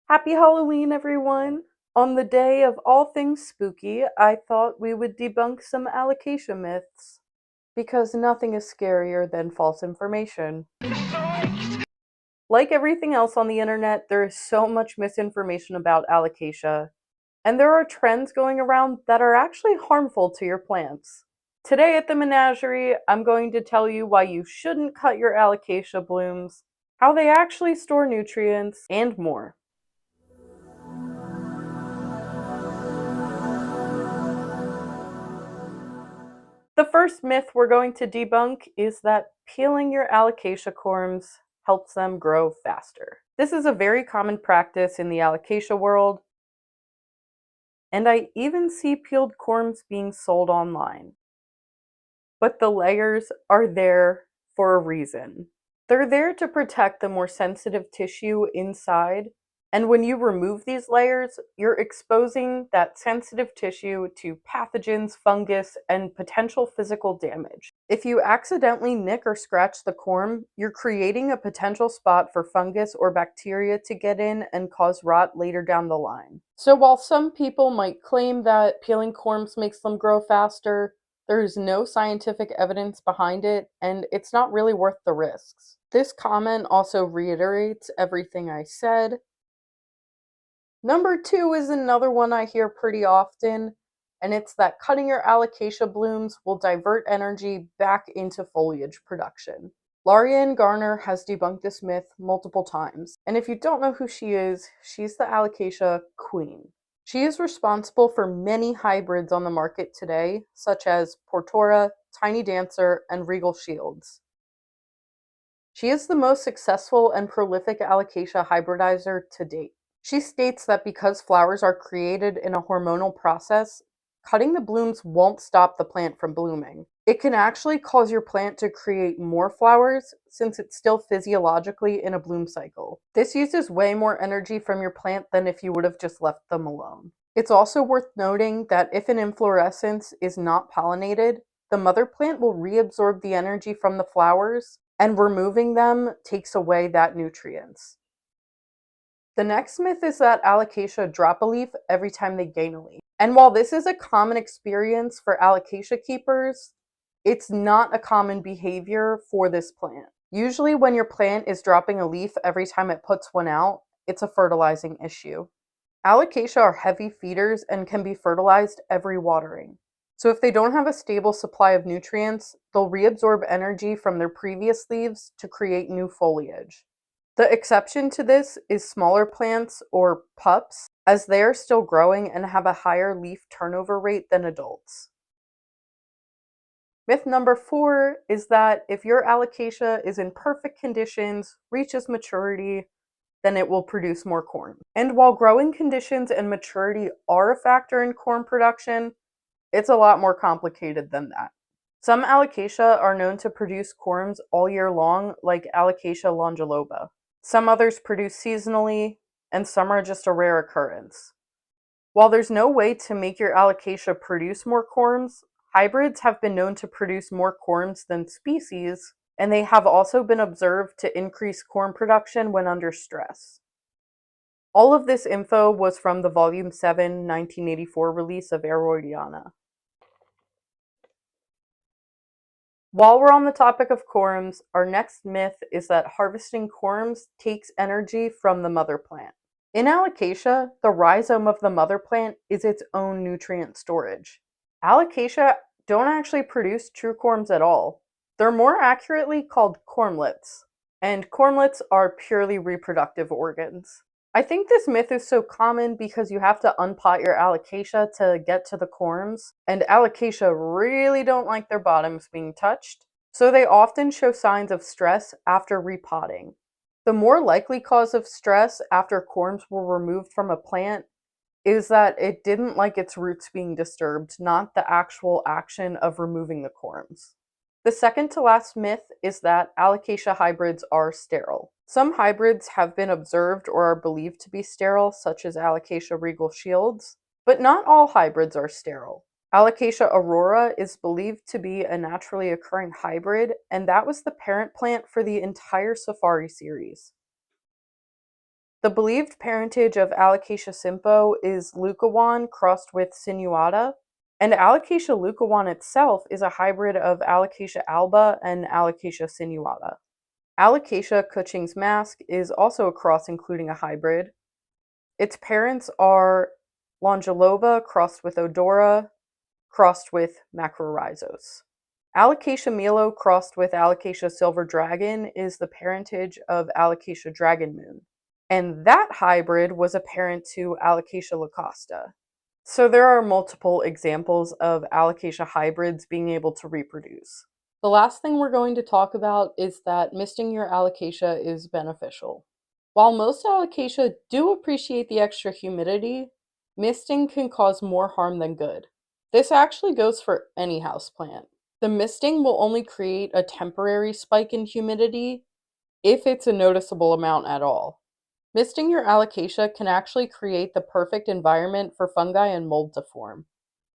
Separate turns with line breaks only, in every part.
Happy Halloween, everyone! On the day of all things spooky, I thought we would debunk some alocasia myths, because nothing is scarier than false information. Like everything else on the internet, there is so much misinformation about alocasia, and there are trends going around that are actually harmful to your plants. Today at the menagerie, I'm going to tell you why you shouldn't cut your alocasia blooms, how they actually store nutrients, and more. The first myth we're going to debunk is that peeling your alocasia corms helps them grow faster. This is a very common practice in the alocasia world, and I even see peeled corms being sold online. But the layers are there for a reason. They're there to protect the more sensitive tissue inside, and when you remove these layers, you're exposing that sensitive tissue to pathogens, fungus, and potential physical damage. If you accidentally nick or scratch the corm, you're creating a potential spot for fungus or bacteria to get in and cause rot later down the line. So while some people might claim that peeling corms makes them grow faster, there is no scientific evidence behind it, and it's not really worth the risks. This comment also reiterates everything I said. Number 2 is another one I hear pretty often, and it's that cutting your alocasia blooms will divert energy back into foliage production. Laurianne Garner has debunked this myth multiple times, and if you don't know who she is, she's the alocasia queen. She is responsible for many hybrids on the market today, such as Portora, Tiny Dancer, and Regal Shields. She is the most successful and prolific alocasia hybridizer to date. She states that because flowers are created in a hormonal process, cutting the blooms won't stop the plant from blooming. It can actually cause your plant to create more flowers since it's still physiologically in a bloom cycle. This uses way more energy from your plant than if you would have just left them alone. It's also worth noting that if an inflorescence is not pollinated, the mother plant will reabsorb the energy from the flowers, and removing them takes away that nutrients. The next myth is that alocasia drop a leaf every time they gain a leaf. And while this is a common experience for alocasia keepers, it's not a common behavior for this plant. Usually when your plant is dropping a leaf every time it puts one out, it's a fertilizing issue. Alocasia are heavy feeders and can be fertilized every watering. So if they don't have a stable supply of nutrients, they'll reabsorb energy from their previous leaves to create new foliage. The exception to this is smaller plants, or pups, as they are still growing and have a higher leaf turnover rate than adults. Myth number 4 is that if your alocasia is in perfect conditions, reaches maturity, then it will produce more corm. And while growing conditions and maturity are a factor in corm production, it's a lot more complicated than that. Some alocasia are known to produce corms all year long, like Alocasia longiloba. Some others produce seasonally, and some are just a rare occurrence. While there's no way to make your alocasia produce more corms, hybrids have been known to produce more corms than species, and they have also been observed to increase corm production when under stress. All of this info was from the Volume 7, 1984 release of Aeroidiana. While we're on the topic of corms, our next myth is that harvesting corms takes energy from the mother plant. In alocasia, the rhizome of the mother plant is its own nutrient storage. Alocasia don't actually produce true corms at all. They're more accurately called cormlets, and cormlets are purely reproductive organs. I think this myth is so common because you have to unpot your alocasia to get to the corms, and alocasia really don't like their bottoms being touched, so they often show signs of stress after repotting. The more likely cause of stress after corms were removed from a plant is that it didn't like its roots being disturbed, not the actual action of removing the corms. The second to last myth is that alocasia hybrids are sterile. Some hybrids have been observed or are believed to be sterile, such as Alocasia Regal Shields, but not all hybrids are sterile. Alocasia aurora is believed to be a naturally occurring hybrid, and that was the parent plant for the entire Safari series. The believed parentage of Alocasia simpo is leucowan crossed with sinuata, and Alocasia leucowan itself is a hybrid of Alocasia alba and Alocasia sinuata. Alocasia Cushing's mask is also a cross including a hybrid. Its parents are Longiloba crossed with Odora crossed with Macrorhizos. Alocasia Milo crossed with Alocasia silver dragon is the parentage of Alocasia dragon moon, and that hybrid was a parent to Alocasia locusta. So there are multiple examples of Alocasia hybrids being able to reproduce. The last thing we're going to talk about is that misting your Alocasia is beneficial. While most Alocasia do appreciate the extra humidity, misting can cause more harm than good. This actually goes for any houseplant. The misting will only create a temporary spike in humidity if it's a noticeable amount at all. Misting your Alocasia can actually create the perfect environment for fungi and mold to form.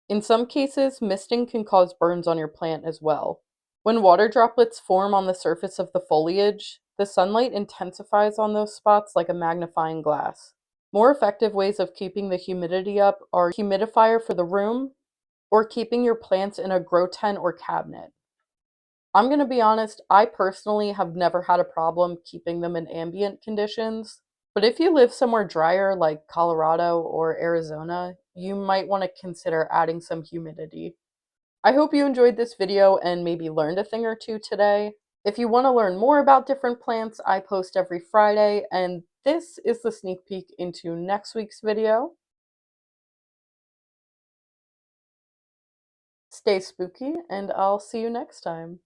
In some cases, misting can cause burns on your plant as well. When water droplets form on the surface of the foliage, the sunlight intensifies on those spots like a magnifying glass. More effective ways of keeping the humidity up are a humidifier for the room or keeping your plants in a grow tent or cabinet. I'm going to be honest, I personally have never had a problem keeping them in ambient conditions, but if you live somewhere drier like Colorado or Arizona, you might want to consider adding some humidity. I hope you enjoyed this video and maybe learned a thing or two today. If you want to learn more about different plants, I post every Friday, and this is the sneak peek into next week's video. Stay spooky, and I'll see you next time.